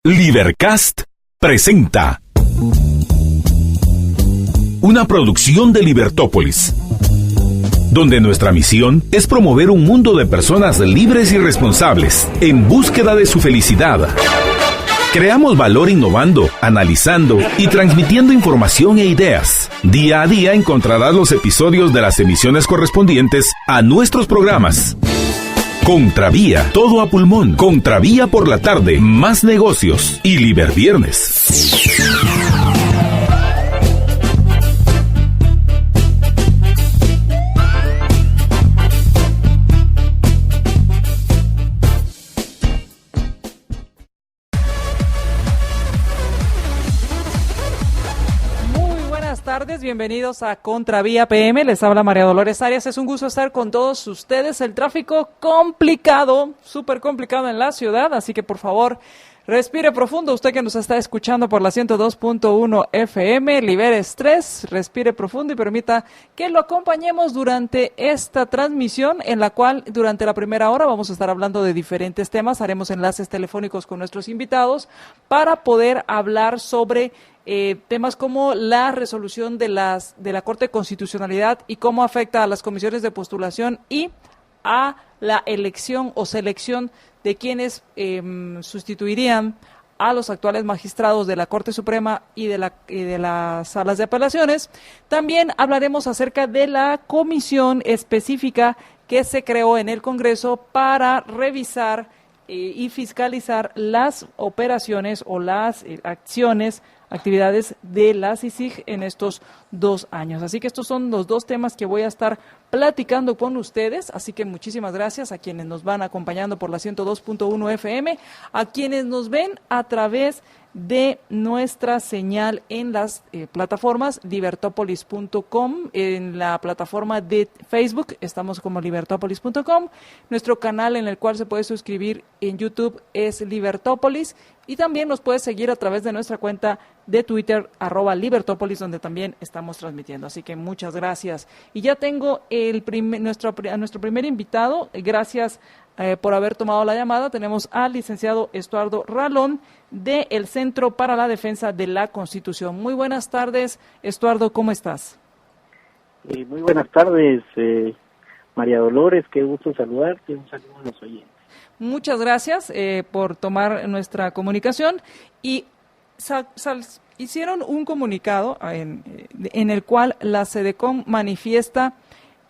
Libercast presenta una producción de Libertópolis, donde nuestra misión es promover un mundo de personas libres y responsables en búsqueda de su felicidad. Creamos valor innovando, analizando y transmitiendo información e ideas. Día a día encontrarás los episodios de las emisiones correspondientes a nuestros programas. Contravía, todo a pulmón. Contravía por la tarde, más negocios y Liberviernes. Bienvenidos a Contravía PM, les habla María Dolores Arias, es un gusto estar con todos ustedes. El tráfico complicado, súper complicado en la ciudad, así que por favor respire profundo, usted que nos está escuchando por la 102.1 FM, libere estrés, respire profundo y permita que lo acompañemos durante esta transmisión en la cual durante la primera hora vamos a estar hablando de diferentes temas, haremos enlaces telefónicos con nuestros invitados para poder hablar sobre temas como la resolución de la Corte de Constitucionalidad y cómo afecta a las comisiones de postulación y a la elección o selección de quienes sustituirían a los actuales magistrados de la Corte Suprema y de las salas de apelaciones. También hablaremos acerca de la comisión específica que se creó en el Congreso para revisar y fiscalizar las operaciones o las actividades de la CICIG en estos 2 años. Así que estos son los 2 temas que voy a estar platicando con ustedes, así que muchísimas gracias a quienes nos van acompañando por la 102.1 FM, a quienes nos ven a través de nuestra señal en las plataformas libertopolis.com, en la plataforma de Facebook estamos como libertopolis.com, nuestro canal en el cual se puede suscribir en YouTube es Libertópolis y también nos puede seguir a través de nuestra cuenta de Twitter @Libertópolis, donde también estamos transmitiendo, así que muchas gracias. Y ya tengo a nuestro primer invitado, gracias por haber tomado la llamada. Tenemos al licenciado Estuardo Ralón del Centro para la Defensa de la Constitución. Muy buenas tardes, Estuardo, ¿cómo estás? Muy buenas tardes, María Dolores, qué gusto saludarte, un saludo a los oyentes. Muchas gracias por tomar nuestra comunicación y hicieron un comunicado en el cual la SEDECON manifiesta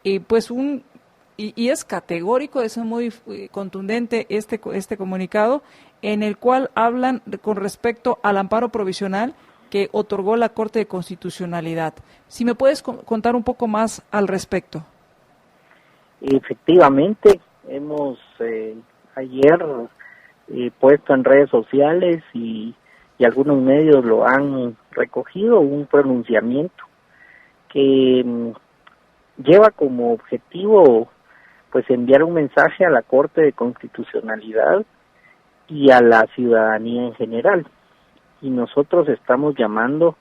y es categórico, es muy contundente este comunicado, en el cual hablan con respecto al amparo provisional que otorgó la Corte de Constitucionalidad. Si me puedes contar un poco más al respecto. Efectivamente, hemos ayer puesto en redes sociales y algunos medios lo han recogido, un pronunciamiento que lleva como objetivo pues enviar un mensaje a la Corte de Constitucionalidad y a la ciudadanía en general. Y nosotros estamos llamando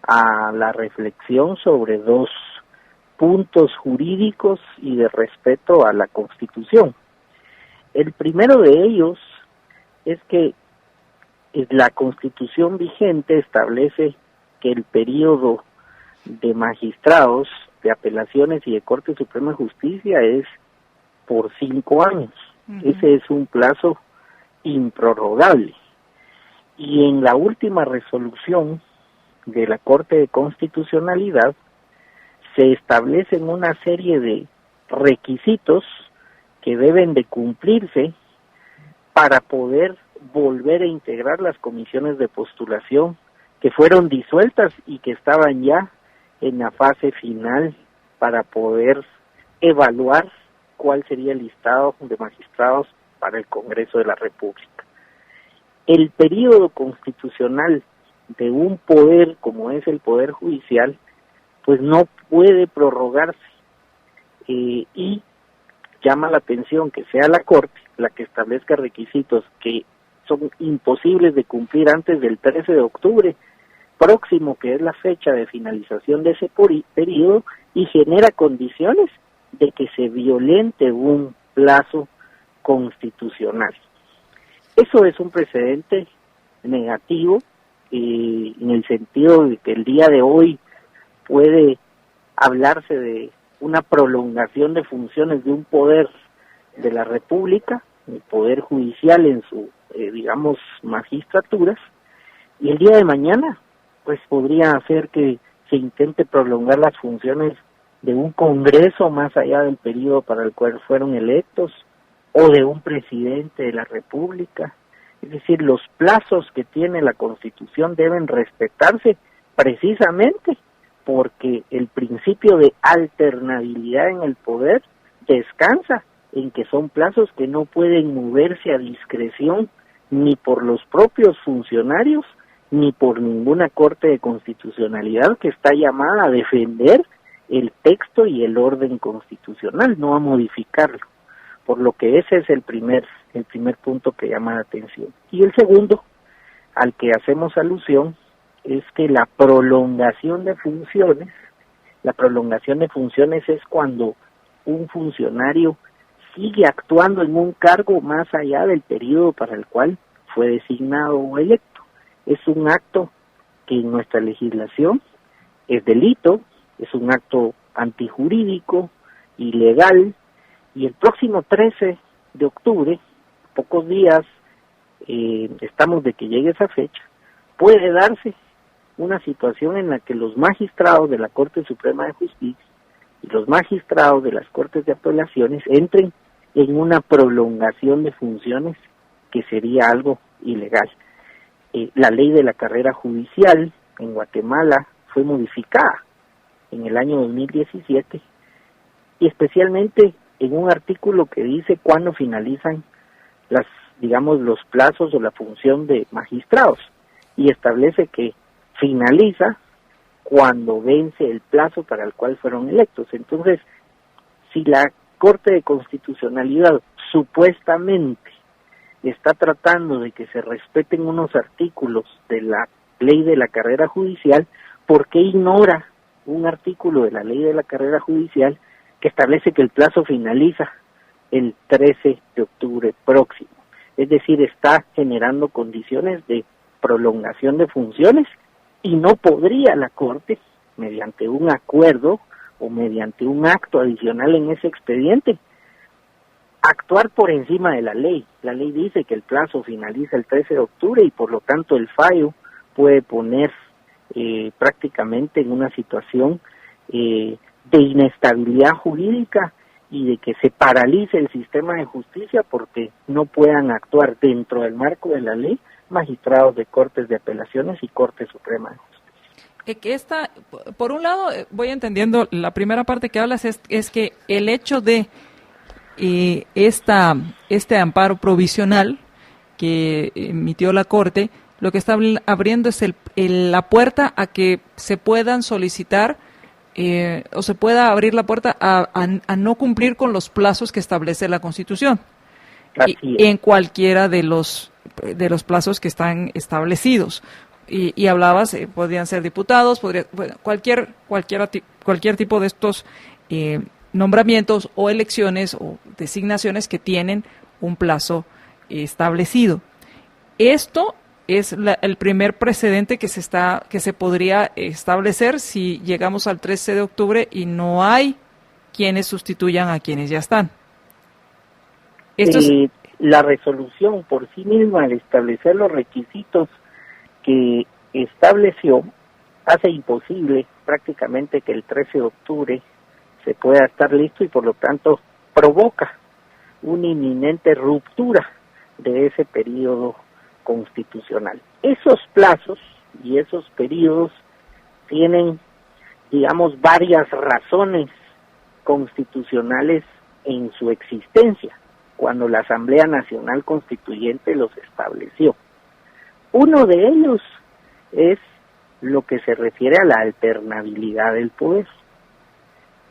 a la reflexión sobre 2 puntos jurídicos y de respeto a la Constitución. El primero de ellos es que la Constitución vigente establece que el período de magistrados de apelaciones y de Corte Suprema de Justicia es por 5 años. Uh-huh. Ese es un plazo improrrogable. Y en la última resolución de la Corte de Constitucionalidad se establecen una serie de requisitos que deben de cumplirse para poder volver a integrar las comisiones de postulación que fueron disueltas y que estaban ya en la fase final para poder evaluar cuál sería el listado de magistrados para el Congreso de la República. El período constitucional de un poder como es el Poder Judicial, pues no puede prorrogarse y llama la atención que sea la Corte la que establezca requisitos que son imposibles de cumplir antes del 13 de octubre próximo, que es la fecha de finalización de ese periodo, y genera condiciones de que se violente un plazo constitucional. Eso es un precedente negativo, en el sentido de que el día de hoy puede hablarse de una prolongación de funciones de un poder de la República, el Poder Judicial en su, digamos, magistraturas, y el día de mañana, pues podría hacer que se intente prolongar las funciones de un Congreso más allá del periodo para el cual fueron electos, o de un presidente de la República. Es decir, los plazos que tiene la Constitución deben respetarse precisamente porque el principio de alternabilidad en el poder descansa en que son plazos que no pueden moverse a discreción ni por los propios funcionarios ni por ninguna Corte de Constitucionalidad que está llamada a defender el texto y el orden constitucional, no a modificarlo. Por lo que ese es el primer punto que llama la atención. Y el segundo, al que hacemos alusión, es que la prolongación de funciones es cuando un funcionario sigue actuando en un cargo más allá del periodo para el cual fue designado o electo. Es un acto que en nuestra legislación es delito, es un acto antijurídico, ilegal, y el próximo 13 de octubre, pocos días estamos de que llegue esa fecha, puede darse una situación en la que los magistrados de la Corte Suprema de Justicia y los magistrados de las Cortes de Apelaciones entren en una prolongación de funciones que sería algo ilegal. La ley de la carrera judicial en Guatemala fue modificada en el año 2017 y especialmente en un artículo que dice cuándo finalizan los plazos o la función de magistrados, y establece que finaliza cuando vence el plazo para el cual fueron electos. Entonces, si la Corte de Constitucionalidad supuestamente está tratando de que se respeten unos artículos de la ley de la carrera judicial, ¿por qué ignora un artículo de la ley de la carrera judicial que establece que el plazo finaliza el 13 de octubre próximo? Es decir, está generando condiciones de prolongación de funciones y no podría la Corte, mediante un acuerdo o mediante un acto adicional en ese expediente, actuar por encima de la ley. La ley dice que el plazo finaliza el 13 de octubre y por lo tanto el fallo puede poner prácticamente en una situación de inestabilidad jurídica y de que se paralice el sistema de justicia porque no puedan actuar dentro del marco de la ley magistrados de Cortes de Apelaciones y Corte Suprema de Justicia. Por un lado, voy entendiendo, la primera parte que hablas es que el hecho de este amparo provisional que emitió la Corte, lo que está abriendo es la puerta a que se puedan solicitar o se pueda abrir la puerta a no cumplir con los plazos que establece la Constitución. En cualquiera de los plazos que están establecidos. Y hablabas, podrían ser diputados, cualquier tipo de estos nombramientos o elecciones o designaciones que tienen un plazo establecido. Esto es el primer precedente que se podría establecer si llegamos al 13 de octubre y no hay quienes sustituyan a quienes ya están. La resolución por sí misma, al establecer los requisitos que estableció, hace imposible prácticamente que el 13 de octubre se pueda estar listo y por lo tanto provoca una inminente ruptura de ese periodo constitucional. Esos plazos y esos periodos tienen, digamos, varias razones constitucionales en su existencia cuando la Asamblea Nacional Constituyente los estableció. Uno de ellos es lo que se refiere a la alternabilidad del poder,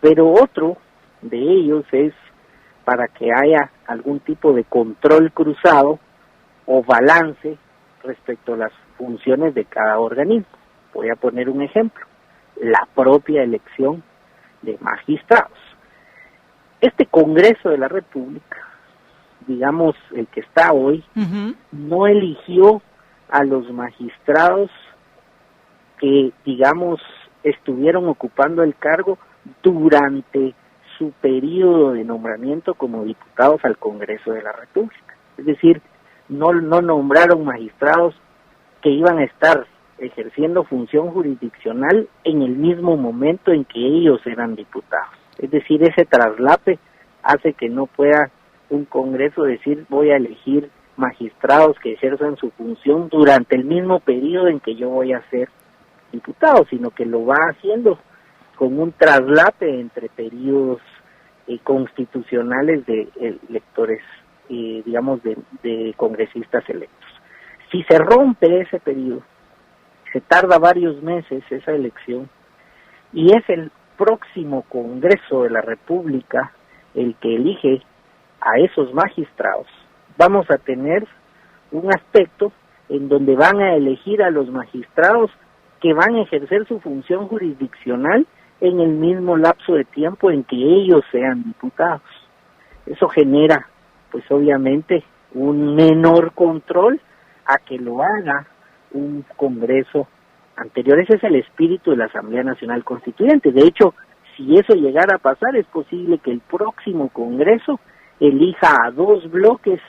pero otro de ellos es para que haya algún tipo de control cruzado o balance respecto a las funciones de cada organismo. Voy a poner un ejemplo: la propia elección de magistrados. Este Congreso de la República, digamos el que está hoy, no eligió a los magistrados que, digamos, estuvieron ocupando el cargo durante su periodo de nombramiento como diputados al Congreso de la República. Es decir, no nombraron magistrados que iban a estar ejerciendo función jurisdiccional en el mismo momento en que ellos eran diputados. Es decir, ese traslape hace que no pueda un Congreso decir voy a elegir magistrados que ejerzan su función durante el mismo periodo en que yo voy a ser diputado, sino que lo va haciendo con un traslape entre periodos constitucionales de electores, digamos, de congresistas electos. Si se rompe ese periodo, se tarda varios meses esa elección, y es el próximo Congreso de la República el que elige a esos magistrados, vamos a tener un aspecto en donde van a elegir a los magistrados que van a ejercer su función jurisdiccional en el mismo lapso de tiempo en que ellos sean diputados. Eso genera, pues obviamente, un menor control a que lo haga un Congreso anterior. Ese es el espíritu de la Asamblea Nacional Constituyente. De hecho, si eso llegara a pasar, es posible que el próximo Congreso elija a 2 bloques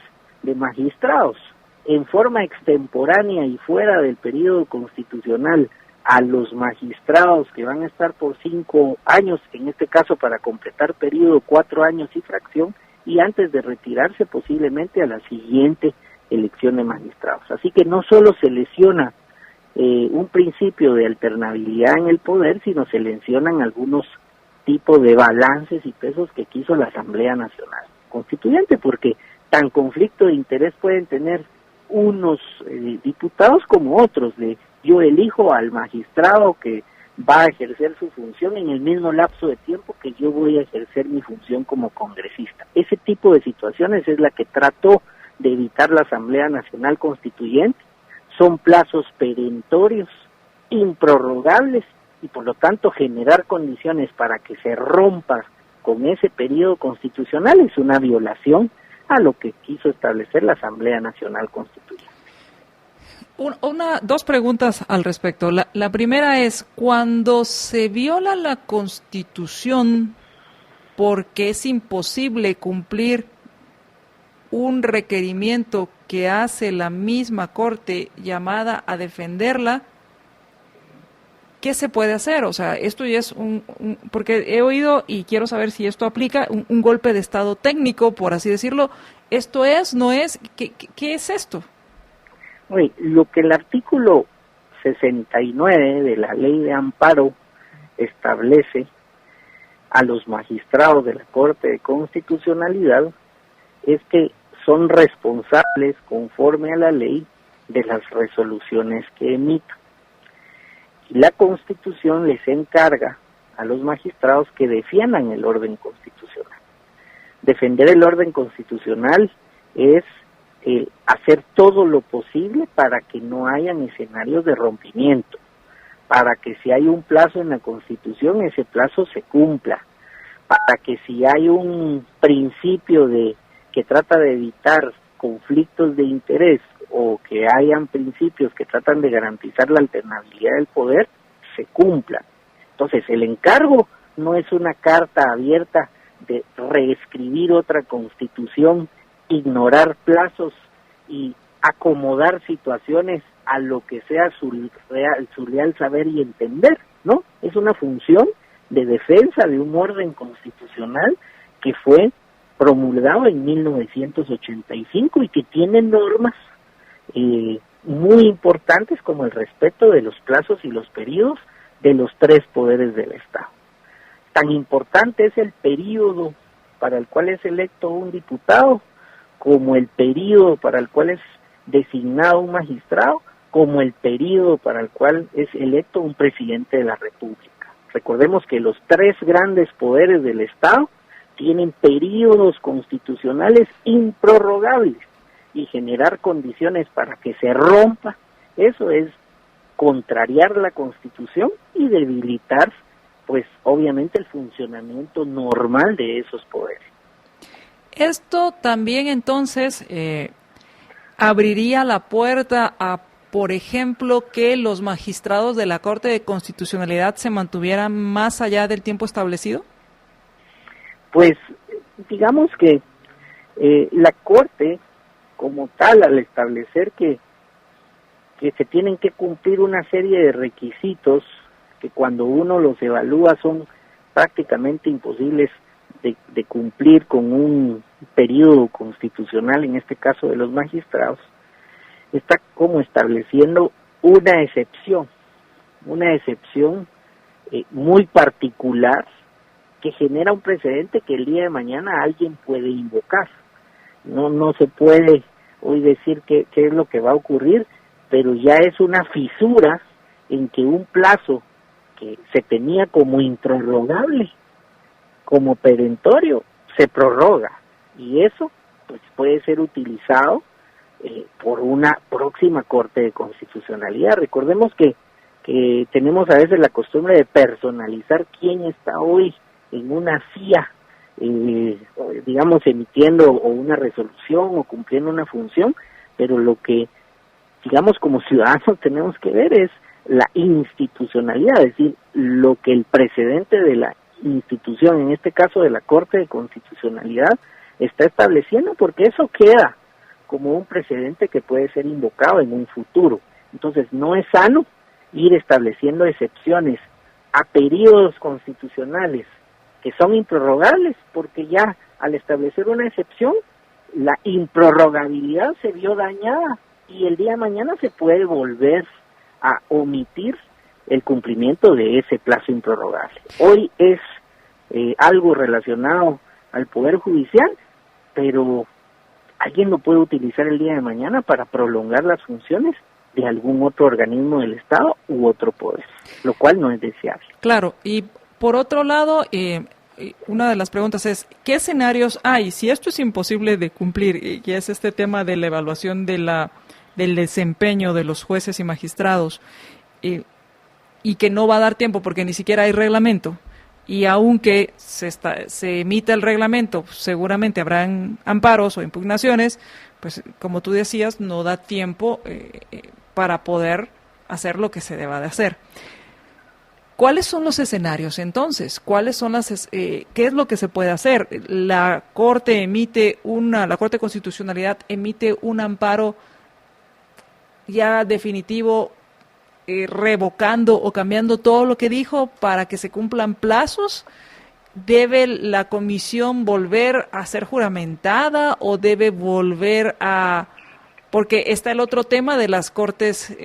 de magistrados en forma extemporánea y fuera del periodo constitucional a los magistrados que van a estar por 5 años, en este caso para completar periodo 4 años y fracción, y antes de retirarse posiblemente a la siguiente elección de magistrados. Así que no solo se lesiona un principio de alternabilidad en el poder, sino se lesionan algunos tipos de balances y pesos que quiso la Asamblea Nacional Constituyente, porque tan conflicto de interés pueden tener unos diputados como otros, de yo elijo al magistrado que va a ejercer su función en el mismo lapso de tiempo que yo voy a ejercer mi función como congresista. Ese tipo de situaciones es la que trató de evitar la Asamblea Nacional Constituyente. Son plazos perentorios, improrrogables, y por lo tanto generar condiciones para que se rompa con ese periodo constitucional es una violación a lo que quiso establecer la Asamblea Nacional Constituyente. Dos preguntas al respecto. La primera es, cuando se viola la Constitución porque es imposible cumplir un requerimiento que hace la misma Corte llamada a defenderla, ¿qué se puede hacer? O sea, esto ya es porque he oído y quiero saber si esto aplica, un golpe de estado técnico, por así decirlo. ¿Esto es, no es? ¿Qué es esto? Oye, lo que el artículo 69 de la Ley de Amparo establece a los magistrados de la Corte de Constitucionalidad es que son responsables, conforme a la ley, de las resoluciones que emitan. Y la Constitución les encarga a los magistrados que defiendan el orden constitucional. Defender el orden constitucional es hacer todo lo posible para que no hayan escenarios de rompimiento, para que si hay un plazo en la Constitución, ese plazo se cumpla, para que si hay un principio que trata de evitar conflictos de interés o que hayan principios que tratan de garantizar la alternabilidad del poder, se cumplan. Entonces, el encargo no es una carta abierta de reescribir otra Constitución, ignorar plazos y acomodar situaciones a lo que sea su real saber y entender, ¿no? Es una función de defensa de un orden constitucional que fue promulgado en 1985 y que tiene normas muy importantes como el respeto de los plazos y los periodos de los 3 poderes del Estado. Tan importante es el periodo para el cual es electo un diputado, como el periodo para el cual es designado un magistrado, como el periodo para el cual es electo un presidente de la República. Recordemos que los 3 grandes poderes del Estado tienen periodos constitucionales improrrogables, y generar condiciones para que se rompa, eso es contrariar la Constitución y debilitar, pues obviamente, el funcionamiento normal de esos poderes. Esto también entonces abriría la puerta a por ejemplo, que los magistrados de la Corte de Constitucionalidad se mantuvieran más allá del tiempo establecido? Pues digamos que la Corte como tal, al establecer que se tienen que cumplir una serie de requisitos que cuando uno los evalúa son prácticamente imposibles de cumplir con un periodo constitucional, en este caso de los magistrados, está como estableciendo una excepción muy particular que genera un precedente que el día de mañana alguien puede invocar. No se puede hoy decir qué es lo que va a ocurrir, pero ya es una fisura en que un plazo que se tenía como improrrogable, como perentorio, se prorroga, y eso pues puede ser utilizado por una próxima Corte de Constitucionalidad. Recordemos que tenemos a veces la costumbre de personalizar quién está hoy en una CIA, digamos, emitiendo o una resolución o cumpliendo una función, pero lo que, digamos, como ciudadanos tenemos que ver es la institucionalidad, es decir, lo que el precedente de la institución, en este caso de la Corte de Constitucionalidad, está estableciendo, porque eso queda como un precedente que puede ser invocado en un futuro. Entonces, no es sano ir estableciendo excepciones a periodos constitucionales que son improrrogables, porque ya al establecer una excepción, la improrrogabilidad se vio dañada y el día de mañana se puede volver a omitir el cumplimiento de ese plazo improrrogable. Hoy es algo relacionado al Poder Judicial, pero alguien lo puede utilizar el día de mañana para prolongar las funciones de algún otro organismo del Estado u otro poder, lo cual no es deseable. Claro, y por otro lado, una de las preguntas es, ¿qué escenarios hay? Si esto es imposible de cumplir, y es este tema de la evaluación del desempeño de los jueces y magistrados, y que no va a dar tiempo porque ni siquiera hay reglamento, y aunque se emita el reglamento, seguramente habrán amparos o impugnaciones, pues como tú decías, no da tiempo para poder hacer lo que se deba de hacer. ¿Cuáles son los escenarios entonces? ¿Cuáles son qué es lo que se puede hacer? La Corte de Constitucionalidad emite un amparo ya definitivo, revocando o cambiando todo lo que dijo para que se cumplan plazos. ¿Debe la comisión volver a ser juramentada o debe volver a...? Porque está el otro tema de las cortes,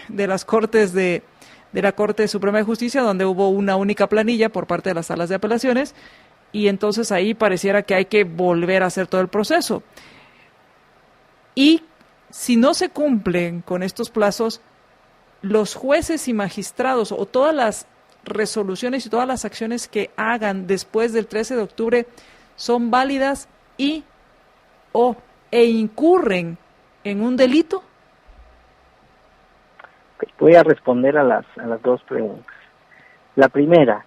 de la Corte Suprema de Justicia, donde hubo una única planilla por parte de las salas de apelaciones, y entonces ahí pareciera que hay que volver a hacer todo el proceso. Y si no se cumplen con estos plazos, los jueces y magistrados o todas las resoluciones y todas las acciones que hagan después del 13 de octubre son válidas e incurren en un delito. Voy a responder a las dos preguntas. La primera,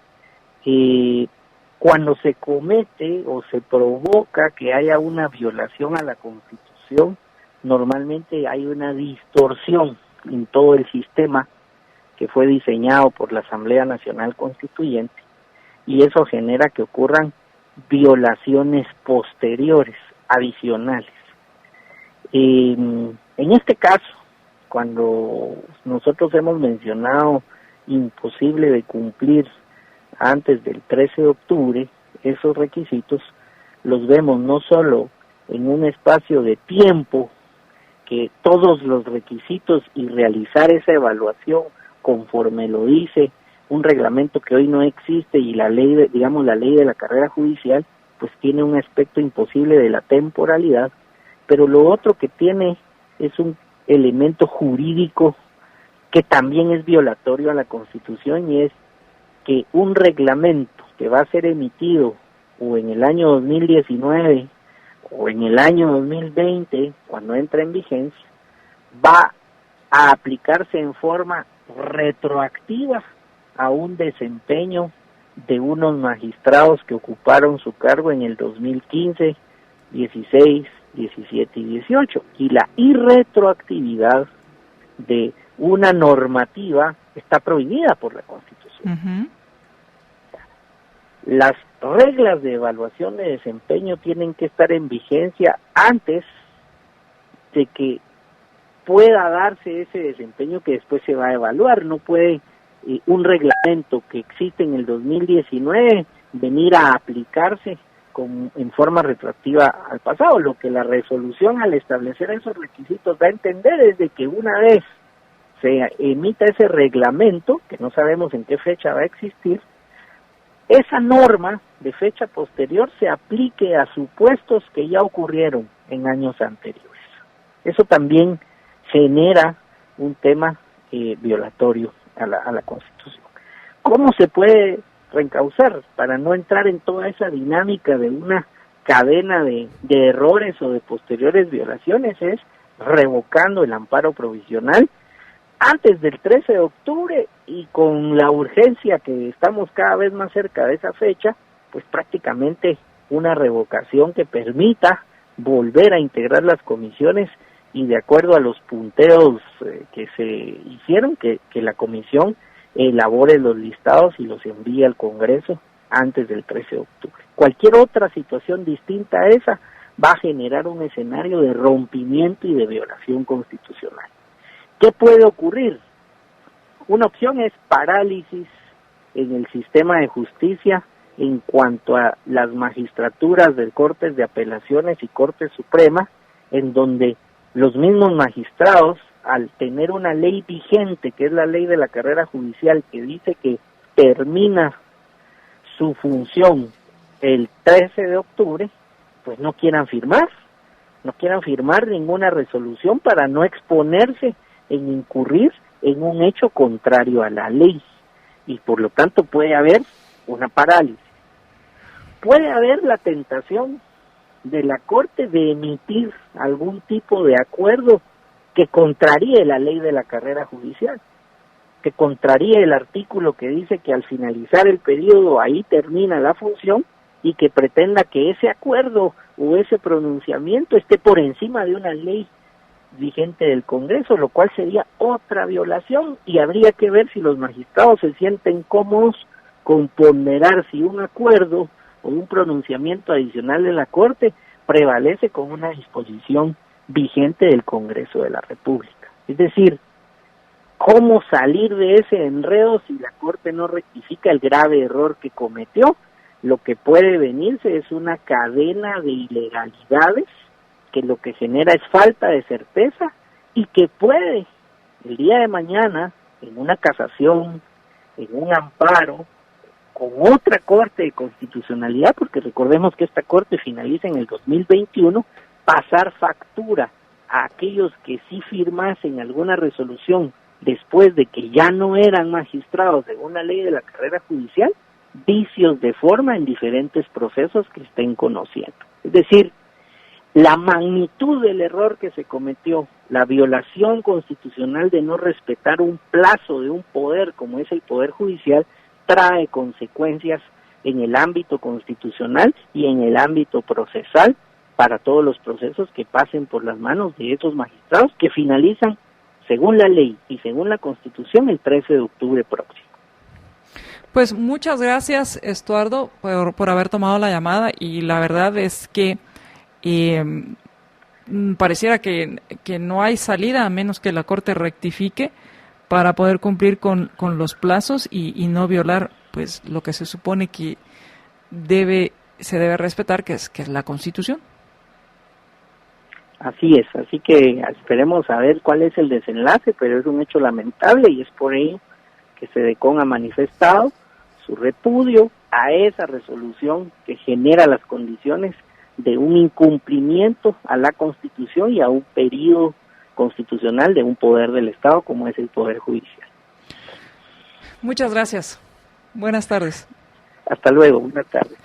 cuando se comete o se provoca que haya una violación a la Constitución, normalmente hay una distorsión en todo el sistema que fue diseñado por la Asamblea Nacional Constituyente, y eso genera que ocurran violaciones posteriores, adicionales. En este caso, cuando nosotros hemos mencionado imposible de cumplir antes del 13 de octubre, esos requisitos los vemos no solo en un espacio de tiempo, que todos los requisitos y realizar esa evaluación conforme lo dice un reglamento que hoy no existe, y la ley la ley de la carrera judicial, pues tiene un aspecto imposible de la temporalidad, pero lo otro que tiene es un elemento jurídico que también es violatorio a la Constitución, y es que un reglamento que va a ser emitido o en el año 2019 o en el año 2020, cuando entra en vigencia, va a aplicarse en forma retroactiva a un desempeño de unos magistrados que ocuparon su cargo en el 2015, 16, 17 y 18. Y la irretroactividad de una normativa está prohibida por la Constitución. Uh-huh. Las reglas de evaluación de desempeño tienen que estar en vigencia antes de que pueda darse ese desempeño que después se va a evaluar. No puede un reglamento que existe en el 2019 venir a aplicarse en forma retroactiva al pasado. Lo que la resolución, al establecer esos requisitos, da a entender es de que una vez se emita ese reglamento, que no sabemos en qué fecha va a existir, esa norma de fecha posterior se aplique a supuestos que ya ocurrieron en años anteriores. Eso también genera un tema violatorio a la Constitución. ¿Cómo se puede reencauzar para no entrar en toda esa dinámica de una cadena de errores o de posteriores violaciones? Es revocando el amparo provisional antes del 13 de octubre y con la urgencia que estamos cada vez más cerca de esa fecha, pues prácticamente una revocación que permita volver a integrar las comisiones y de acuerdo a los punteos que se hicieron, que la comisión elabore los listados y los envíe al Congreso antes del 13 de octubre. Cualquier otra situación distinta a esa va a generar un escenario de rompimiento y de violación constitucional. ¿Qué puede ocurrir? Una opción es parálisis en el sistema de justicia en cuanto a las magistraturas de Cortes de Apelaciones y Corte Suprema, en donde los mismos magistrados, al tener una ley vigente, que es la ley de la carrera judicial, que dice que termina su función el 13 de octubre, pues no quieran firmar ninguna resolución para no exponerse en incurrir en un hecho contrario a la ley, y por lo tanto puede haber una parálisis. Puede haber la tentación de la Corte de emitir algún tipo de acuerdo que contraríe la ley de la carrera judicial, que contraríe el artículo que dice que al finalizar el periodo ahí termina la función, y que pretenda que ese acuerdo o ese pronunciamiento esté por encima de una ley vigente del Congreso, lo cual sería otra violación, y habría que ver si los magistrados se sienten cómodos con ponderar si un acuerdo o un pronunciamiento adicional de la Corte prevalece con una disposición vigente del Congreso de la República. Es decir, ¿cómo salir de ese enredo si la Corte no rectifica el grave error que cometió? Lo que puede venirse es una cadena de ilegalidades que lo que genera es falta de certeza y que puede, el día de mañana, en una casación, en un amparo, con otra Corte de Constitucionalidad, porque recordemos que esta Corte finaliza en el 2021, pasar factura a aquellos que sí firmasen alguna resolución después de que ya no eran magistrados de una ley de la carrera judicial, vicios de forma en diferentes procesos que estén conociendo. Es decir, la magnitud del error que se cometió, la violación constitucional de no respetar un plazo de un poder como es el Poder Judicial, trae consecuencias en el ámbito constitucional y en el ámbito procesal para todos los procesos que pasen por las manos de esos magistrados que finalizan, según la ley y según la Constitución, el 13 de octubre próximo. Pues muchas gracias, Estuardo, por haber tomado la llamada, y la verdad es que pareciera que no hay salida a menos que la Corte rectifique para poder cumplir con los plazos y no violar pues lo que se supone que se debe respetar, que es la Constitución. Así es, así que esperemos a ver cuál es el desenlace, pero es un hecho lamentable y es por ello que SEDECON ha manifestado su repudio a esa resolución que genera las condiciones de un incumplimiento a la Constitución y a un periodo constitucional de un poder del Estado como es el Poder Judicial. Muchas gracias. Buenas tardes. Hasta luego, buenas tardes.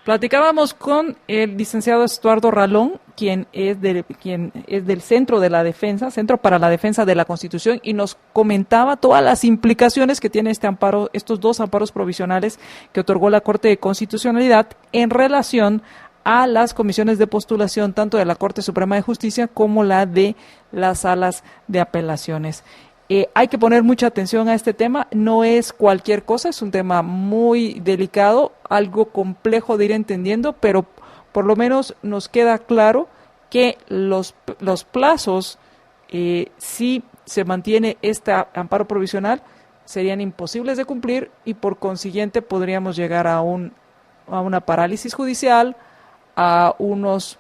Platicábamos con el licenciado Estuardo Ralón, quien es del Centro de la Defensa, Centro para la Defensa de la Constitución, y nos comentaba todas las implicaciones que tiene estos dos amparos provisionales que otorgó la Corte de Constitucionalidad en relación a las comisiones de postulación tanto de la Corte Suprema de Justicia como la de las salas de apelaciones. Hay que poner mucha atención a este tema, no es cualquier cosa, es un tema muy delicado, algo complejo de ir entendiendo, pero por lo menos nos queda claro que los plazos, si se mantiene este amparo provisional, serían imposibles de cumplir y por consiguiente podríamos llegar a una parálisis judicial, a unos,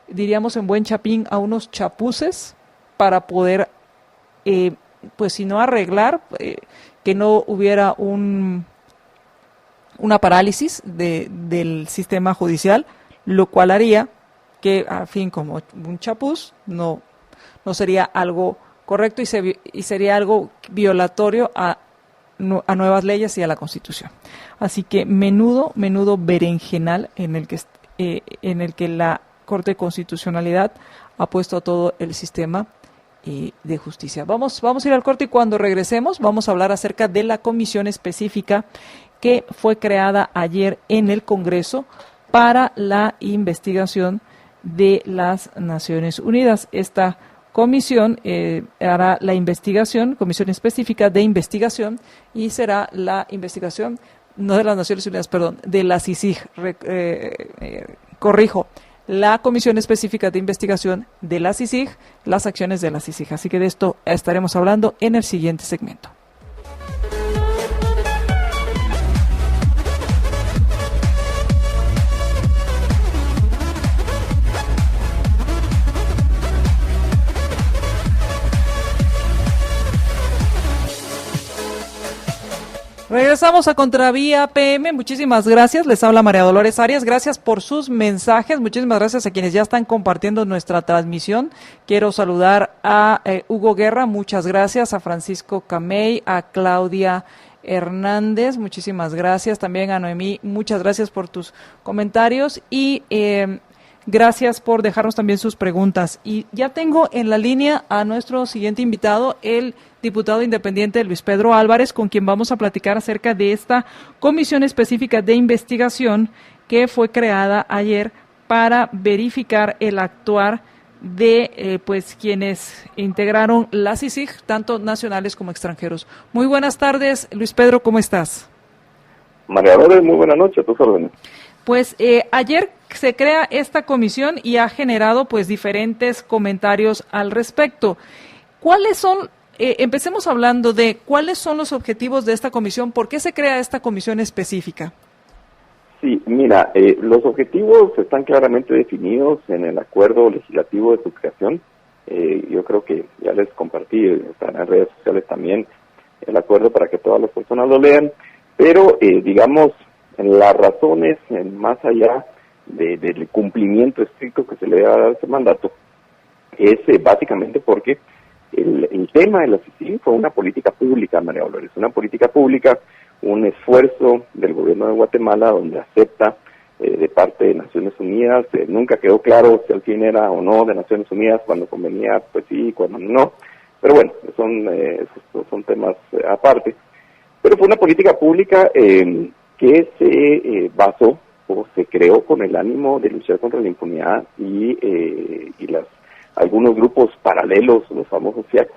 diríamos en buen chapín, a unos chapuces para poder, pues si no arreglar, que no hubiera una parálisis del sistema judicial, lo cual haría que, a fin, como un chapuz, no sería algo correcto y sería algo violatorio a nuevas leyes y a la Constitución. Así que menudo berenjenal en el que la Corte de Constitucionalidad ha puesto a todo el sistema de justicia. Vamos a ir al corte y cuando regresemos vamos a hablar acerca de la comisión específica que fue creada ayer en el Congreso para la investigación de las Naciones Unidas. Esta comisión hará la investigación, comisión específica de investigación, y será la investigación, no de las Naciones Unidas, perdón, de la CICIG, corrijo, la comisión específica de investigación de la CICIG, las acciones de la CICIG. Así que de esto estaremos hablando en el siguiente segmento. Regresamos a Contravía PM, muchísimas gracias, les habla María Dolores Arias, gracias por sus mensajes, muchísimas gracias a quienes ya están compartiendo nuestra transmisión. Quiero saludar a Hugo Guerra, muchas gracias, a Francisco Camey, a Claudia Hernández, muchísimas gracias, también a Noemí, muchas gracias por tus comentarios y gracias por dejarnos también sus preguntas. Y ya tengo en la línea a nuestro siguiente invitado, el diputado independiente Luis Pedro Álvarez, con quien vamos a platicar acerca de esta comisión específica de investigación que fue creada ayer para verificar el actuar de pues quienes integraron la CICIG, tanto nacionales como extranjeros. Muy buenas tardes, Luis Pedro, ¿cómo estás? María Dolores, muy buenas noches, a tus órdenes. Pues ayer se crea esta comisión y ha generado pues diferentes comentarios al respecto. ¿Cuáles son, empecemos hablando de cuáles son los objetivos de esta comisión? ¿Por qué se crea esta comisión específica? Sí, mira, los objetivos están claramente definidos en el acuerdo legislativo de su creación. Yo creo que ya les compartí, están en redes sociales también, el acuerdo para que todas las personas lo lean, pero digamos, las razones, más allá del cumplimiento estricto que se le da a ese mandato, es básicamente porque el tema de la CICIG fue una política pública, María Dolores, una política pública, un esfuerzo del gobierno de Guatemala donde acepta de parte de Naciones Unidas, nunca quedó claro si al fin era o no de Naciones Unidas, cuando convenía, pues sí, cuando no, pero bueno, son temas aparte, pero fue una política pública que se basó o se creó con el ánimo de luchar contra la impunidad y algunos grupos paralelos, los famosos FIACs,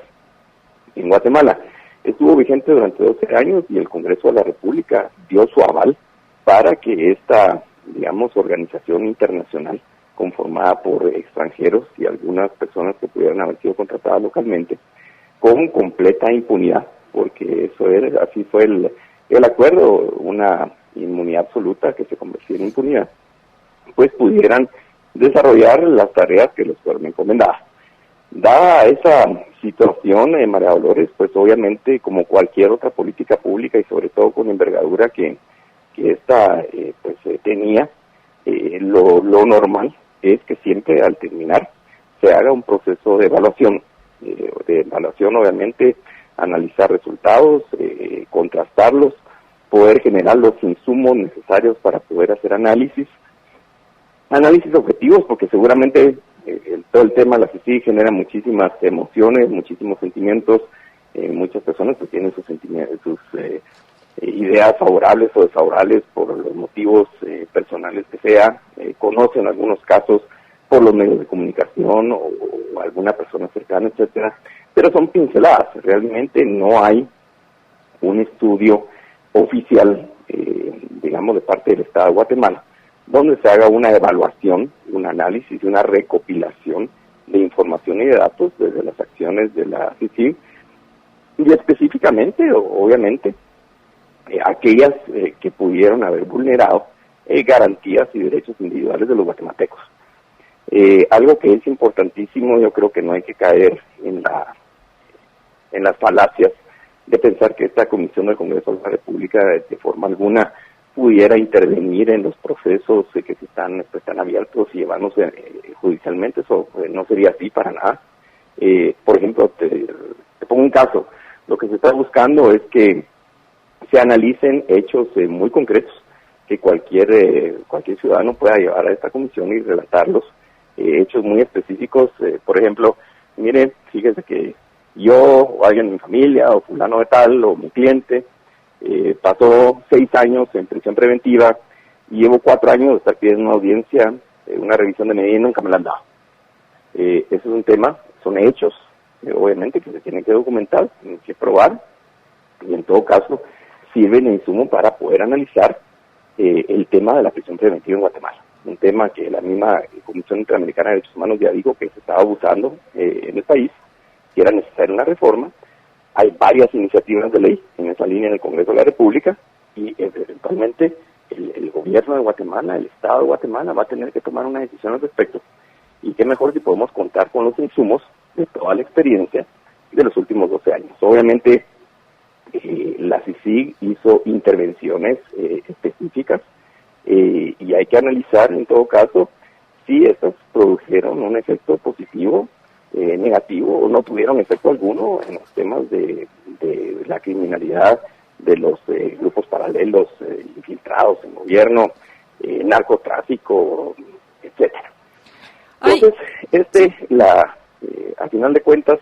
en Guatemala. Estuvo vigente durante 12 años y el Congreso de la República dio su aval para que esta, digamos, organización internacional conformada por extranjeros y algunas personas que pudieran haber sido contratadas localmente, con completa impunidad, porque así fue el acuerdo, una inmunidad absoluta que se convirtió en impunidad, pues pudieran desarrollar las tareas que les fueron encomendadas. Dada esa situación, María Dolores, pues obviamente como cualquier otra política pública y sobre todo con la envergadura que esta tenía, lo normal es que siempre al terminar se haga un proceso de evaluación, obviamente analizar resultados, contrastarlos, poder generar los insumos necesarios para poder hacer análisis objetivos, porque seguramente todo el tema de la CICIG genera muchísimas emociones, muchísimos sentimientos, muchas personas pues tienen sus ideas favorables o desfavorables por los motivos personales que sea, conocen en algunos casos por los medios de comunicación o alguna persona cercana, etcétera, pero son pinceladas. Realmente no hay un estudio oficial, digamos, de parte del Estado de Guatemala, donde se haga una evaluación, un análisis, una recopilación de información y de datos desde las acciones de la CICIG, y específicamente, obviamente, aquellas que pudieron haber vulnerado garantías y derechos individuales de los guatemaltecos. Algo que es importantísimo, yo creo que no hay que caer en las falacias de pensar que esta Comisión del Congreso de la República de forma alguna pudiera intervenir en los procesos que están abiertos y llevándose judicialmente. Eso no sería así para nada. Por ejemplo, te pongo un caso. Lo que se está buscando es que se analicen hechos muy concretos que cualquier ciudadano pueda llevar a esta comisión y relatarlos, hechos muy específicos. Por ejemplo, mire, fíjese que yo o alguien de mi familia o fulano de tal o mi cliente pasó 6 años en prisión preventiva y llevo 4 años de estar pidiendo una audiencia, una revisión de medida y nunca me la han dado. Ese es un tema, son hechos, obviamente, que se tienen que documentar, tienen que probar, y en todo caso sirven de insumo para poder analizar el tema de la prisión preventiva en Guatemala. Un tema que la misma Comisión Interamericana de Derechos Humanos ya dijo que se estaba abusando en el país, que era necesaria una reforma. Hay varias iniciativas de ley en esa línea en el Congreso de la República, y eventualmente el gobierno de Guatemala, el Estado de Guatemala, va a tener que tomar una decisión al respecto. Y qué mejor si podemos contar con los insumos de toda la experiencia de los últimos 12 años. Obviamente, la CICIG hizo intervenciones específicas, y hay que analizar en todo caso si estas produjeron un efecto positivo, negativo, o no tuvieron efecto alguno en los temas de la criminalidad, de los grupos paralelos infiltrados en gobierno, narcotráfico, etcétera. Entonces, a final de cuentas,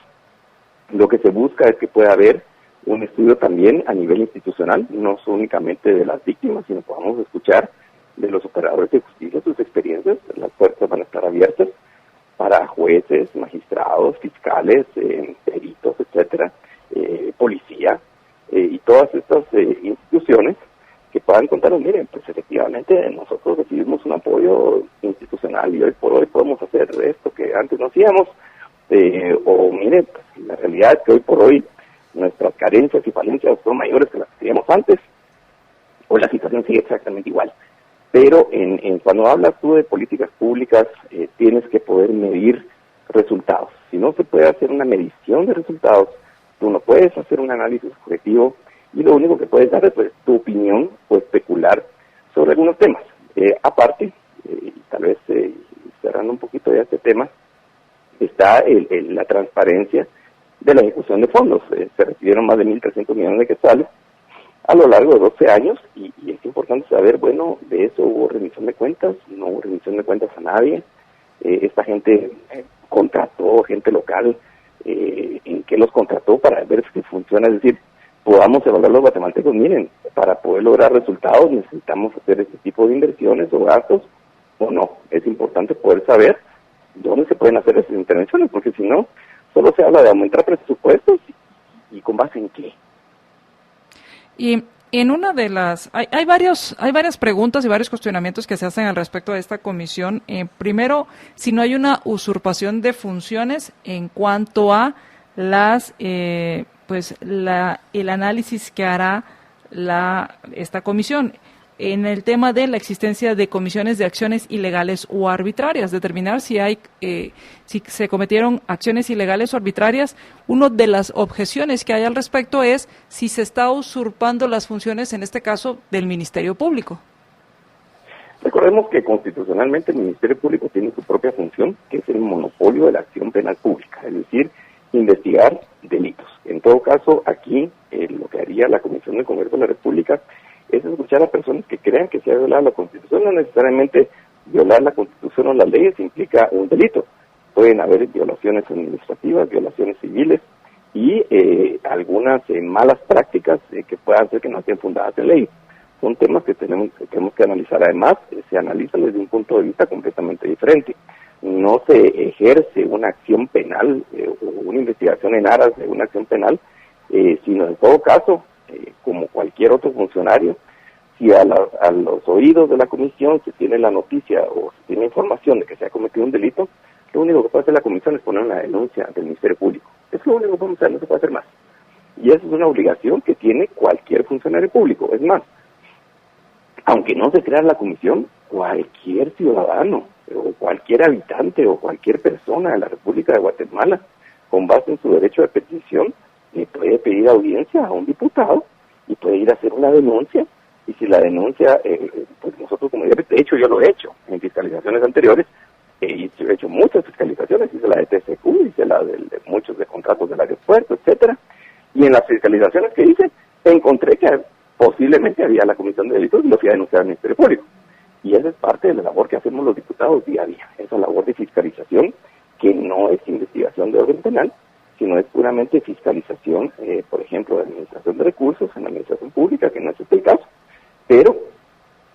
lo que se busca es que pueda haber un estudio también a nivel institucional, no únicamente de las víctimas, sino podamos escuchar de los operadores de justicia sus experiencias. Las puertas van a estar abiertas para jueces, magistrados, fiscales, peritos, etcétera, policía, y todas estas instituciones que puedan contarnos, miren, pues efectivamente nosotros recibimos un apoyo institucional y hoy por hoy podemos hacer esto que antes no hacíamos, o miren, pues, la realidad es que hoy por hoy nuestras carencias y falencias son mayores que las que teníamos antes, o la situación sigue exactamente igual. Pero cuando hablas tú de políticas públicas, tienes que poder medir resultados. Si no se puede hacer una medición de resultados, tú no puedes hacer un análisis objetivo, y lo único que puedes dar es pues, tu opinión o especular sobre algunos temas. Aparte, y tal vez cerrando un poquito de este tema, está la transparencia de la ejecución de fondos. Se recibieron más de 1.300 millones de quetzales a lo largo de 12 años, y es importante saber, bueno, de eso hubo rendición de cuentas, no hubo rendición de cuentas a nadie. Esta gente contrató gente local, en qué los contrató para ver si funciona, es decir, podamos evaluar los guatemaltecos, miren, para poder lograr resultados necesitamos hacer este tipo de inversiones o gastos, o no. Es importante poder saber dónde se pueden hacer esas intervenciones, porque si no, solo se habla de aumentar presupuestos, y con base en qué. Y en una de las hay varias preguntas y varios cuestionamientos que se hacen al respecto de esta comisión. Primero, si no hay una usurpación de funciones en cuanto a las el análisis que hará esta comisión en el tema de la existencia de comisiones de acciones ilegales o arbitrarias, determinar si se cometieron acciones ilegales o arbitrarias. Una de las objeciones que hay al respecto es si se está usurpando las funciones, en este caso, del Ministerio Público. Recordemos que constitucionalmente el Ministerio Público tiene su propia función, que es el monopolio de la acción penal pública, es decir, investigar delitos. En todo caso, aquí lo que haría la Comisión del Congreso de la República es escuchar a personas que crean que se ha violado la Constitución. No necesariamente violar la Constitución o las leyes implica un delito. Pueden haber violaciones administrativas, violaciones civiles, y algunas malas prácticas que puedan ser que no estén fundadas en ley. Son temas que tenemos que analizar. Además, se analizan desde un punto de vista completamente diferente. No se ejerce una acción penal o una investigación en aras de una acción penal, sino en todo caso, como cualquier otro funcionario, si a los oídos de la comisión se tiene la noticia o se tiene información de que se ha cometido un delito, lo único que puede hacer la comisión es poner una denuncia ante el Ministerio Público. Eso es lo único que podemos hacer, no se puede hacer más. Y eso es una obligación que tiene cualquier funcionario público. Es más, aunque no se crea la comisión, cualquier ciudadano o cualquier habitante o cualquier persona de la República de Guatemala, con base en su derecho de petición, puede pedir audiencia a un diputado y puede ir a hacer una denuncia. Y si la denuncia, pues nosotros, como de hecho yo lo he hecho en fiscalizaciones anteriores, he hecho muchas fiscalizaciones, hice la de TCQ, hice la de muchos de contratos del aeropuerto, etcétera, y en las fiscalizaciones que hice, encontré que posiblemente había la comisión de delitos y lo fui a denunciar al Ministerio Público. Y esa es parte de la labor que hacemos los diputados día a día, esa labor de fiscalización, que no es investigación de orden penal, sino es puramente fiscalización, por ejemplo, de administración de recursos en la administración pública, que no es este el caso, pero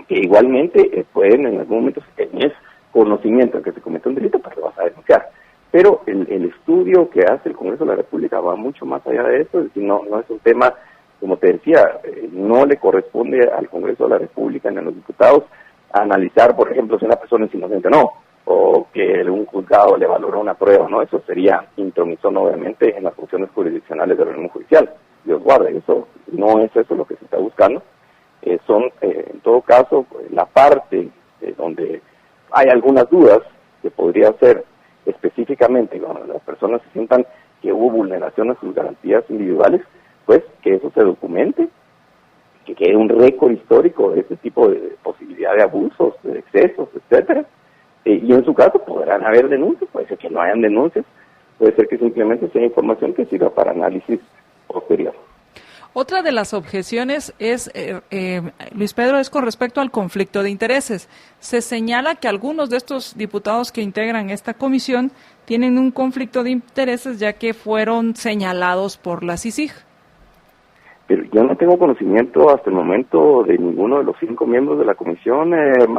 que igualmente pueden en algún momento, si tenés conocimiento de que se comete un delito, pues lo vas a denunciar. Pero el estudio que hace el Congreso de la República va mucho más allá de eso, es decir, no es un tema, como te decía, no le corresponde al Congreso de la República ni a los diputados analizar, por ejemplo, si una persona es inocente o no, o que un juzgado le valoró una prueba, ¿no? Eso sería intromisión, obviamente, en las funciones jurisdiccionales del órgano judicial. Dios guarde, eso no es eso lo que se está buscando. Son, en todo caso, la parte donde hay algunas dudas que podría ser específicamente cuando las personas se sientan que hubo vulneración a sus garantías individuales, pues que eso se documente, que quede un récord histórico de ese tipo de posibilidad de abusos, de excesos, etcétera. Y en su caso podrán haber denuncias, puede ser que no hayan denuncias, puede ser que simplemente sea información que sirva para análisis posterior. Otra de las objeciones es, Luis Pedro, es con respecto al conflicto de intereses. Se señala que algunos de estos diputados que integran esta comisión tienen un conflicto de intereses ya que fueron señalados por la CICIG. Pero yo no tengo conocimiento hasta el momento de ninguno de los 5 miembros de la comisión,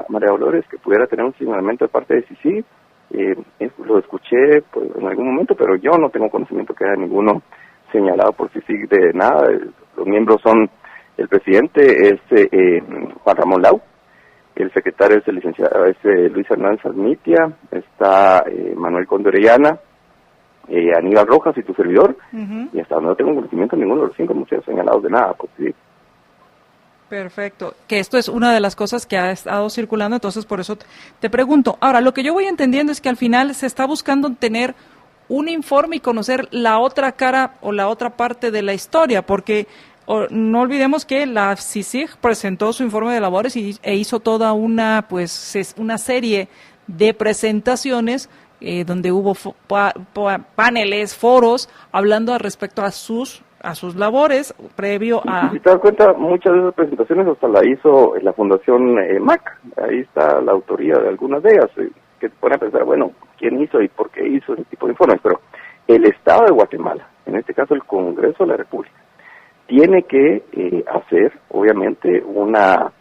María Dolores, que pudiera tener un señalamiento de parte de CICIG. Lo escuché pues, en algún momento, pero yo no tengo conocimiento que haya ninguno señalado por CICIG de nada. Los miembros son, el presidente es Juan Ramón Lau, el secretario es el licenciado Luis Hernández Armitia, está Manuel Condorellana, Aníbal Rojas y tu servidor, y hasta donde no tengo conocimiento ninguno de los 5 hemos sido señalados de nada. Pues, sí. Perfecto, que esto es una de las cosas que ha estado circulando, entonces por eso te pregunto. Ahora, lo que yo voy entendiendo es que al final se está buscando tener un informe y conocer la otra cara o la otra parte de la historia, porque no olvidemos que la CICIG presentó su informe de labores e hizo toda una serie de presentaciones donde hubo paneles, foros, hablando respecto a sus labores previo a... Si te das cuenta, muchas de esas presentaciones hasta la hizo la Fundación MAC, ahí está la autoría de algunas de ellas, que te pone a pensar, bueno, ¿quién hizo y por qué hizo ese tipo de informes? Pero el Estado de Guatemala, en este caso el Congreso de la República, tiene que hacer, obviamente, una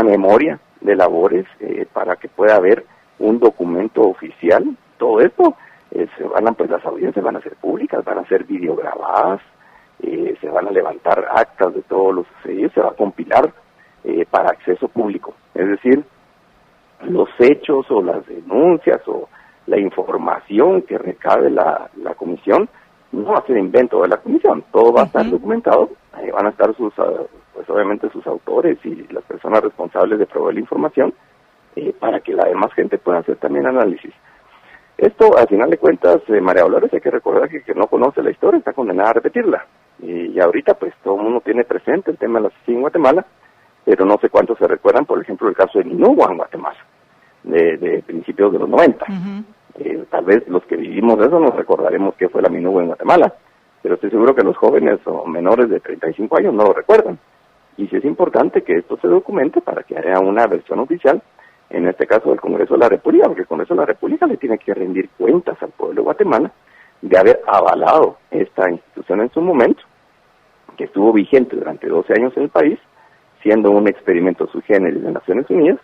memoria de labores para que pueda haber un documento oficial. Todo esto, las audiencias van a ser públicas, van a ser videograbadas, se van a levantar actas de todos los sucedidos, se va a compilar para acceso público. Es decir, los hechos o las denuncias o la información que recabe la comisión no va a ser invento de la comisión, todo va a estar documentado, van a estar obviamente sus autores y las personas responsables de proveer la información para que la demás gente pueda hacer también análisis. Esto, al final de cuentas, María Dolores, hay que recordar que no conoce la historia está condenada a repetirla. Y ahorita, pues, todo el mundo tiene presente el tema de la CICIG en Guatemala, pero no sé cuántos se recuerdan, por ejemplo, el caso de Minúa en Guatemala, de principios de los 90. Tal vez los que vivimos eso nos recordaremos qué fue la Minúa en Guatemala, pero estoy seguro que los jóvenes o menores de 35 años no lo recuerdan. Y sí es importante que esto se documente para que haya una versión oficial, en este caso del Congreso de la República, porque el Congreso de la República le tiene que rendir cuentas al pueblo de Guatemala de haber avalado esta institución en su momento, que estuvo vigente durante 12 años en el país, siendo un experimento sui generis de Naciones Unidas,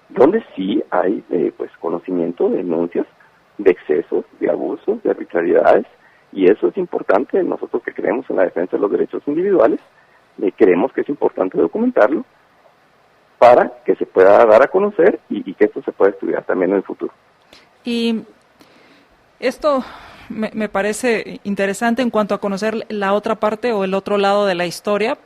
donde sí hay pues conocimiento de denuncias de excesos, de abusos, de arbitrariedades, y eso es importante. Nosotros que creemos en la defensa de los derechos individuales, creemos que es importante documentarlo para que se pueda dar a conocer y que esto se pueda estudiar también en el futuro. Y esto me parece interesante en cuanto a conocer la otra parte o el otro lado de la historia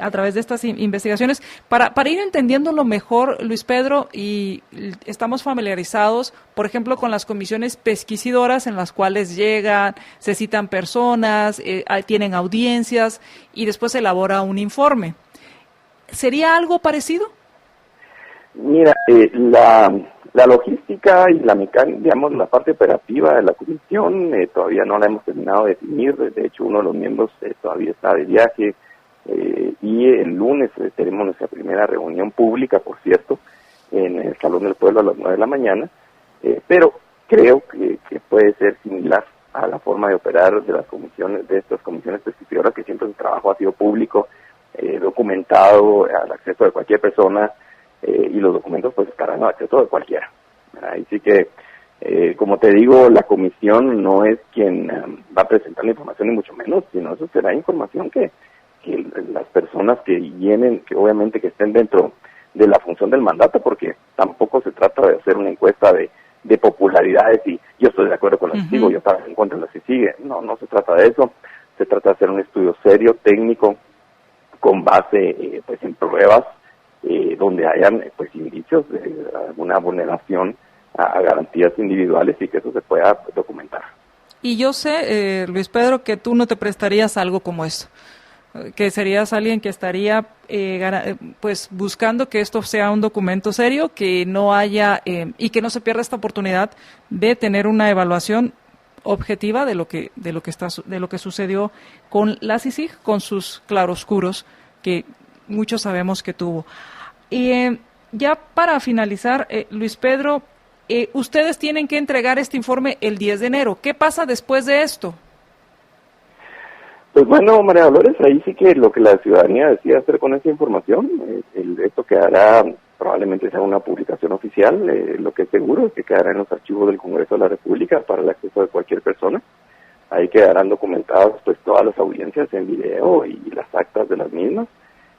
a través de estas investigaciones. Para ir entendiéndolo mejor, Luis Pedro, y estamos familiarizados, por ejemplo, con las comisiones pesquisidoras en las cuales llegan, se citan personas, tienen audiencias y después se elabora un informe. ¿Sería algo parecido? Mira, la logística y la mecánica, digamos, la parte operativa de la comisión todavía no la hemos terminado de definir. De hecho, uno de los miembros todavía está de viaje y el lunes tenemos nuestra primera reunión pública, por cierto, en el Salón del Pueblo a las 9 de la mañana, pero creo que puede ser similar a la forma de operar de las comisiones, de estas comisiones pesquisidoras, que siempre el trabajo ha sido público, documentado al acceso de cualquier persona, y los documentos pues estarán al acceso de cualquiera. Así que, como te digo, la comisión no es quien va a presentar la información, ni mucho menos, sino eso será información que las personas que llenen, que obviamente que estén dentro de la función del mandato, porque tampoco se trata de hacer una encuesta de popularidades y yo estoy de acuerdo con los que sigo, yo estaba en contra de los que sigue. No se trata de eso. Se trata de hacer un estudio serio, técnico, con base pues en pruebas, donde hayan pues indicios de alguna vulneración a garantías individuales y que eso se pueda documentar. Y yo sé, Luis Pedro, que tú no te prestarías a algo como esto, que serías alguien que estaría pues buscando que esto sea un documento serio, que no haya y que no se pierda esta oportunidad de tener una evaluación objetiva de lo que sucedió con la CICIG, con sus claroscuros que muchos sabemos que tuvo. Ya para finalizar, Luis Pedro, ustedes tienen que entregar este informe el 10 de enero. ¿Qué pasa después de esto? Pues bueno, María Dolores, ahí sí que lo que la ciudadanía decida hacer con esta información, esto quedará, probablemente sea una publicación oficial, lo que es seguro es que quedará en los archivos del Congreso de la República para el acceso de cualquier persona. Ahí quedarán documentadas pues todas las audiencias en video y las actas de las mismas.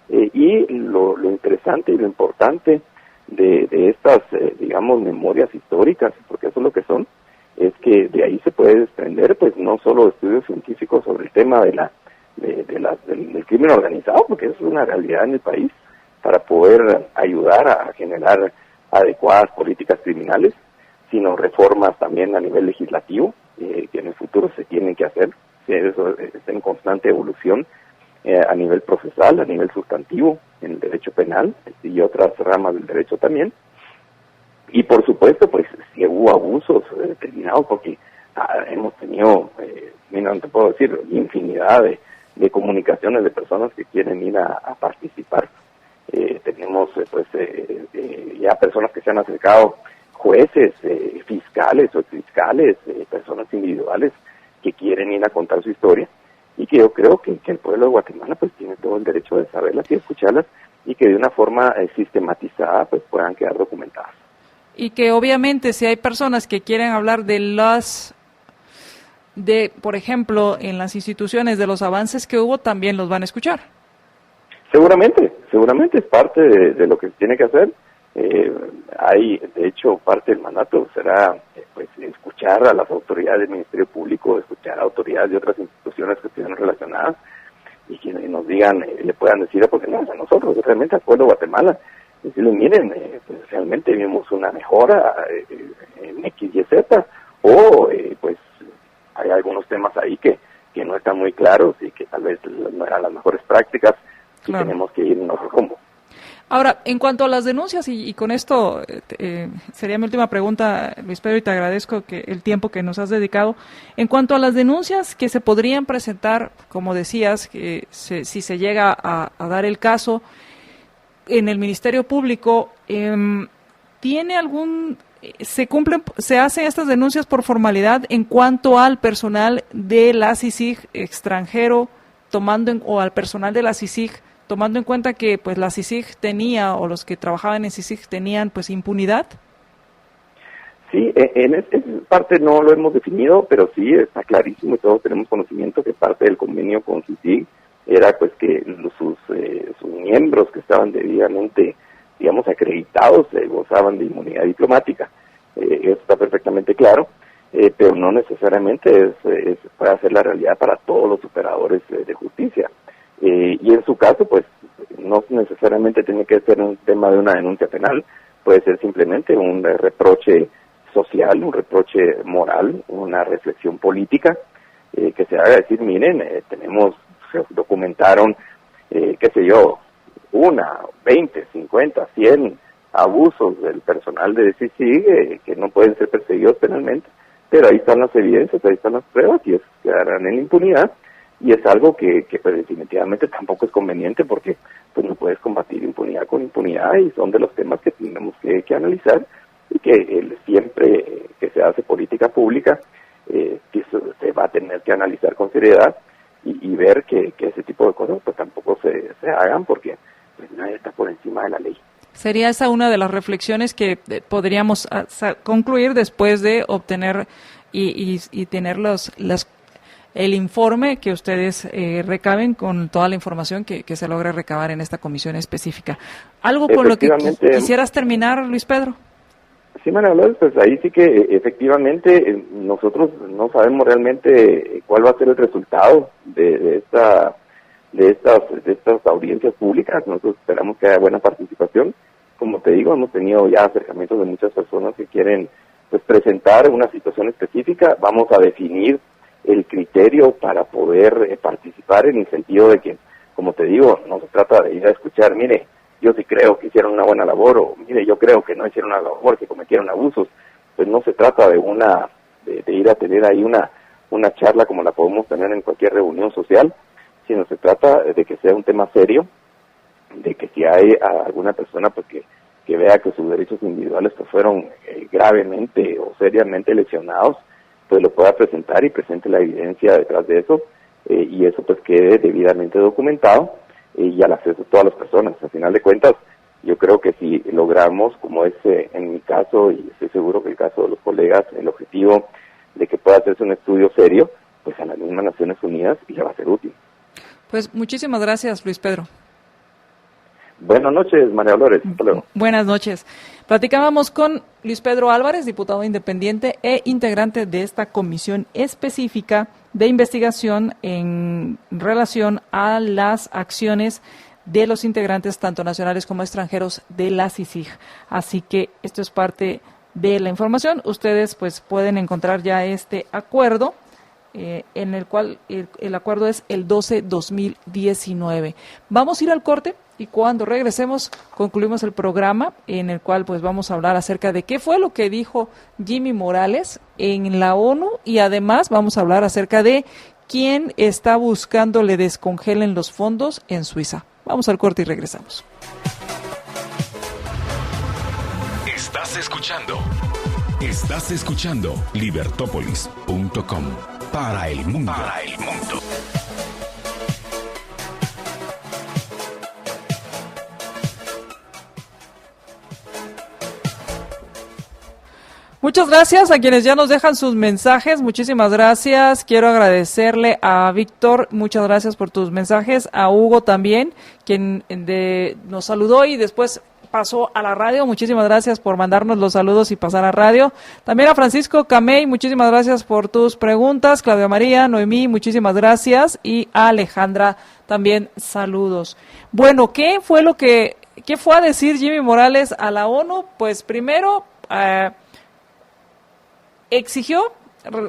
Y lo interesante y lo importante de estas, digamos, memorias históricas, porque eso es lo que son, es que de ahí se puede desprender, pues, no solo estudios científicos sobre el tema del crimen organizado, porque eso es una realidad en el país, para poder ayudar a generar adecuadas políticas criminales, sino reformas también a nivel legislativo, que en el futuro se tienen que hacer, eso está en constante evolución, a nivel procesal, a nivel sustantivo, en el derecho penal y otras ramas del derecho también. Y por supuesto, pues, si hubo abusos determinados, porque hemos tenido, no te puedo decir, infinidad de comunicaciones de personas que quieren ir a participar. Tenemos, ya personas que se han acercado, jueces, fiscales o exfiscales, personas individuales que quieren ir a contar su historia. Y que yo creo que el pueblo de Guatemala pues tiene todo el derecho de saberlas y escucharlas y que de una forma sistematizada pues puedan quedar documentadas. Y que obviamente si hay personas que quieren hablar por ejemplo, en las instituciones de los avances que hubo, también los van a escuchar. Seguramente es parte de lo que se tiene que hacer. Hay, de hecho, parte del mandato será pues escuchar a las autoridades del Ministerio Público, escuchar a autoridades de otras instituciones que estén relacionadas y que nos digan, le puedan decir, porque no, a nosotros, realmente al pueblo de Guatemala, decirle, miren, pues realmente vimos una mejora en X y Z, o pues hay algunos temas ahí que no están muy claros y que tal vez no eran las mejores prácticas y claro, tenemos que ir en otro rumbo. Ahora, en cuanto a las denuncias, y con esto sería mi última pregunta, Luis Pedro, y te agradezco el tiempo que nos has dedicado. En cuanto a las denuncias que se podrían presentar, como decías, que si se llega a dar el caso en el Ministerio Público, ¿tiene algún se hacen estas denuncias por formalidad en cuanto al personal de la CICIG extranjero, o al personal de la CICIG, tomando en cuenta que pues la CICIG tenía, o los que trabajaban en CICIG tenían pues impunidad? Sí, en esta parte no lo hemos definido, pero sí está clarísimo y todos tenemos conocimiento que parte del convenio con CICIG era pues que sus miembros que estaban debidamente, digamos, acreditados gozaban de inmunidad diplomática. Eso está perfectamente claro, pero no necesariamente puede ser la realidad para todos los operadores de justicia. Y en su caso, pues, no necesariamente tiene que ser un tema de una denuncia penal, puede ser simplemente un reproche social, un reproche moral, una reflexión política, que se haga decir, miren, se documentaron, qué sé yo, 1, 20, 50, 100 abusos del personal de CICIG que no pueden ser perseguidos penalmente, pero ahí están las evidencias, ahí están las pruebas y quedarán en impunidad, y es algo que pues definitivamente tampoco es conveniente porque pues no puedes combatir impunidad con impunidad, y son de los temas que tenemos que analizar, y que siempre que se hace política pública que se va a tener que analizar con seriedad y ver que ese tipo de cosas pues tampoco se hagan, porque pues nadie está por encima de la ley. Sería esa una de las reflexiones que podríamos concluir después de obtener y tener el informe que ustedes recaben con toda la información que se logre recabar en esta comisión específica. ¿Algo con lo que quisieras terminar, Luis Pedro? Sí, María Dolores, pues ahí sí que efectivamente nosotros no sabemos realmente cuál va a ser el resultado de estas audiencias públicas. Nosotros esperamos que haya buena participación. Como te digo, hemos tenido ya acercamientos de muchas personas que quieren pues presentar una situación específica. Vamos a definir el criterio para poder participar, en el sentido de que, como te digo, no se trata de ir a escuchar, mire, yo sí creo que hicieron una buena labor, o mire, yo creo que no hicieron una labor, que cometieron abusos. Pues no se trata de ir a tener ahí una charla como la podemos tener en cualquier reunión social, sino se trata de que sea un tema serio, de que si hay alguna persona pues que vea que sus derechos individuales pues fueron gravemente o seriamente lesionados, pues lo pueda presentar y presente la evidencia detrás de eso, y eso pues quede debidamente documentado y al acceso de todas las personas. Al final de cuentas, yo creo que si logramos, como es en mi caso, y estoy seguro que el caso de los colegas, el objetivo de que pueda hacerse un estudio serio, pues a las mismas Naciones Unidas le va a ser útil. Pues muchísimas gracias, Luis Pedro. Buenas noches, María Dolores. Hasta luego. Buenas noches. Platicábamos con Luis Pedro Álvarez, diputado independiente e integrante de esta comisión específica de investigación en relación a las acciones de los integrantes, tanto nacionales como extranjeros, de la CICIG. Así que esto es parte de la información. Ustedes pues pueden encontrar ya este acuerdo, en el cual el acuerdo es el 12-2019. Vamos a ir al corte y cuando regresemos concluimos el programa, en el cual pues vamos a hablar acerca de qué fue lo que dijo Jimmy Morales en la ONU, y además vamos a hablar acerca de quién está buscando le descongelen los fondos en Suiza. Vamos al corte y regresamos. Estás escuchando libertópolis.com. Para el mundo. Muchas gracias a quienes ya nos dejan sus mensajes. Muchísimas gracias. Quiero agradecerle a Víctor. Muchas gracias por tus mensajes. A Hugo también, quien nos saludó y después pasó a la radio. Muchísimas gracias por mandarnos los saludos y pasar a radio. También a Francisco Camey, muchísimas gracias por tus preguntas. Claudia María, Noemí, muchísimas gracias. Y a Alejandra también saludos. Bueno, ¿qué fue a decir Jimmy Morales a la ONU? Pues primero exigió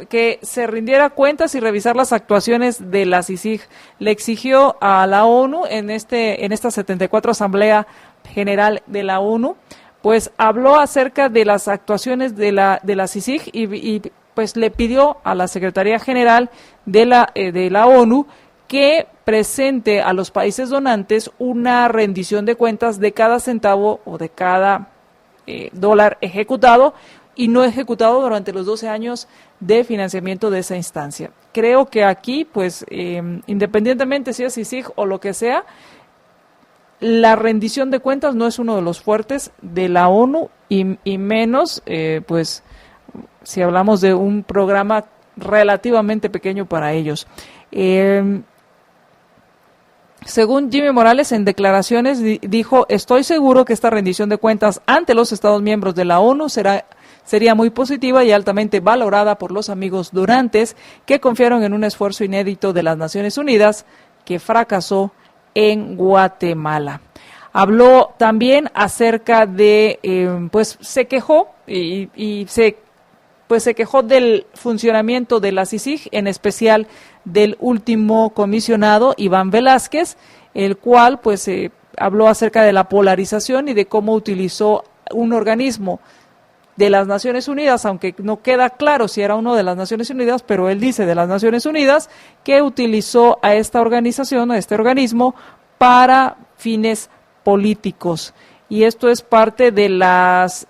que se rindiera cuentas y revisar las actuaciones de la CICIG. Le exigió a la ONU en esta 74 Asamblea General de la ONU, pues habló acerca de las actuaciones de la CICIG y pues le pidió a la Secretaría General de la ONU que presente a los países donantes una rendición de cuentas de cada centavo o de cada dólar ejecutado, y no ejecutado durante los 12 años de financiamiento de esa instancia. Creo que aquí, pues, independientemente si es CICIG o lo que sea, la rendición de cuentas no es uno de los fuertes de la ONU y menos, pues, si hablamos de un programa relativamente pequeño para ellos. Según Jimmy Morales, en declaraciones dijo: estoy seguro que esta rendición de cuentas ante los Estados miembros de la ONU sería muy positiva y altamente valorada por los amigos donantes que confiaron en un esfuerzo inédito de las Naciones Unidas que fracasó en Guatemala. Habló también acerca de, pues se quejó se quejó del funcionamiento de la CICIG, en especial del último comisionado, Iván Velázquez, el cual pues habló acerca de la polarización y de cómo utilizó un organismo de las Naciones Unidas, aunque no queda claro si era uno de las Naciones Unidas, pero él dice de las Naciones Unidas, que utilizó a esta organización, a este organismo, para fines políticos. Y esto es parte de las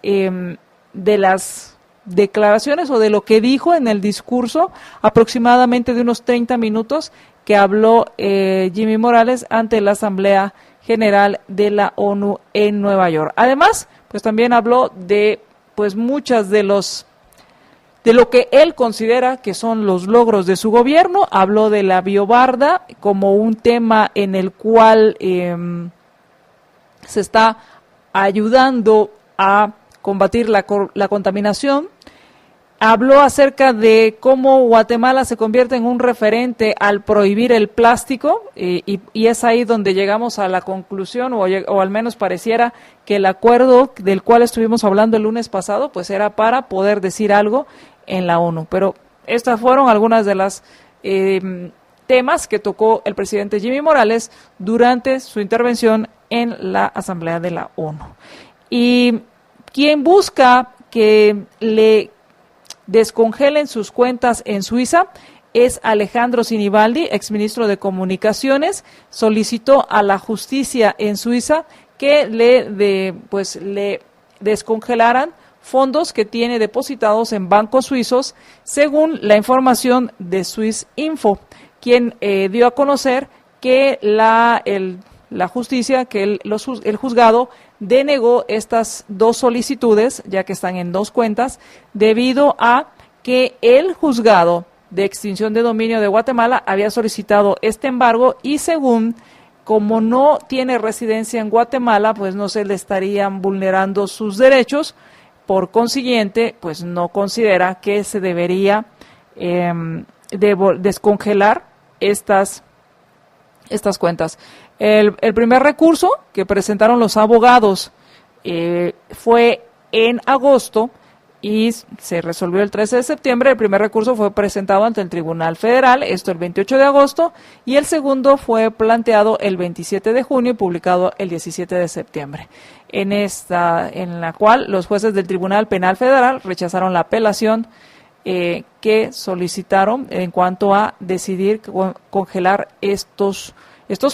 declaraciones o de lo que dijo en el discurso, aproximadamente de unos 30 minutos, que habló Jimmy Morales ante la Asamblea General de la ONU en Nueva York. Además, pues también habló de pues muchas de lo que él considera que son los logros de su gobierno. Habló de la biobarda como un tema en el cual se está ayudando a combatir la contaminación. Habló acerca de cómo Guatemala se convierte en un referente al prohibir el plástico y es ahí donde llegamos a la conclusión, o al menos pareciera que el acuerdo del cual estuvimos hablando el lunes pasado, pues era para poder decir algo en la ONU. Pero estas fueron algunas de las temas que tocó el presidente Jimmy Morales durante su intervención en la Asamblea de la ONU. Y quien busca que le descongelen sus cuentas en Suiza es Alejandro Sinibaldi, exministro de Comunicaciones. Solicitó a la justicia en Suiza que le descongelaran fondos que tiene depositados en bancos suizos, según la información de Swiss Info, quien dio a conocer que la justicia, que el juzgado denegó estas dos solicitudes, ya que están en dos cuentas, debido a que el juzgado de extinción de dominio de Guatemala había solicitado este embargo y según, como no tiene residencia en Guatemala, pues no se le estarían vulnerando sus derechos, por consiguiente, pues no considera que se debería descongelar estas cuentas. El primer recurso que presentaron los abogados fue en agosto y se resolvió el 13 de septiembre. El primer recurso fue presentado ante el Tribunal Federal, esto el 28 de agosto, y el segundo fue planteado el 27 de junio y publicado el 17 de septiembre. En la cual los jueces del Tribunal Penal Federal rechazaron la apelación que solicitaron en cuanto a decidir congelar estos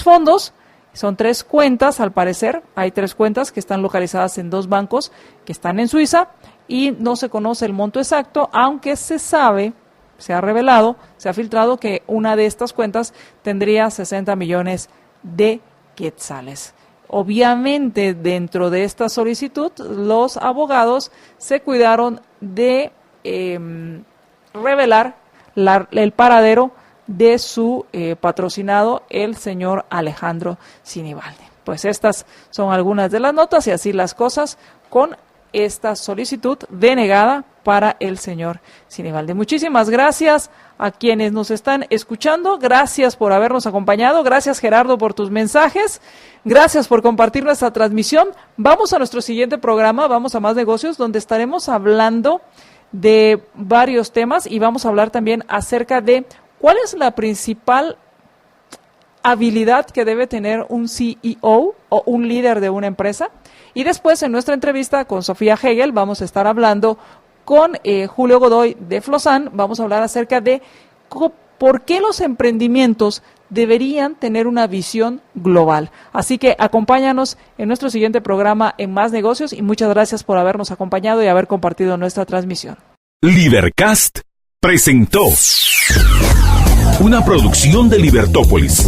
fondos. Son 3 cuentas, al parecer, hay 3 cuentas que están localizadas en 2 bancos que están en Suiza y no se conoce el monto exacto, aunque se sabe, se ha revelado, se ha filtrado que una de estas cuentas tendría 60 millones de quetzales. Obviamente, dentro de esta solicitud, los abogados se cuidaron de revelar el paradero de su patrocinado, el señor Alejandro Sinibaldi. Pues estas son algunas de las notas y así las cosas con esta solicitud denegada para el señor Sinibaldi. Muchísimas gracias a quienes nos están escuchando, gracias por habernos acompañado, gracias Gerardo por tus mensajes, gracias por compartir nuestra transmisión. Vamos a nuestro siguiente programa, vamos a Más Negocios, donde estaremos hablando de varios temas y vamos a hablar también acerca de cuál es la principal habilidad que debe tener un CEO o un líder de una empresa. Y después, en nuestra entrevista con Sofía Hegel, vamos a estar hablando con Julio Godoy de Flosan. Vamos a hablar acerca de por qué los emprendimientos deberían tener una visión global. Así que acompáñanos en nuestro siguiente programa en Más Negocios y muchas gracias por habernos acompañado y haber compartido nuestra transmisión. Libercast presentó una producción de Libertópolis.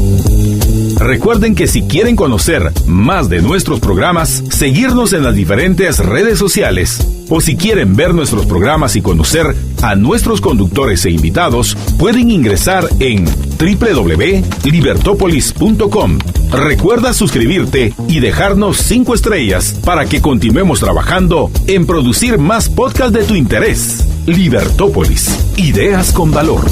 Recuerden que si quieren conocer más de nuestros programas, seguirnos en las diferentes redes sociales, o si quieren ver nuestros programas y conocer a nuestros conductores e invitados, pueden ingresar en www.libertopolis.com. Recuerda suscribirte y dejarnos 5 estrellas para que continuemos trabajando en producir más podcasts de tu interés. Libertópolis, ideas con valor.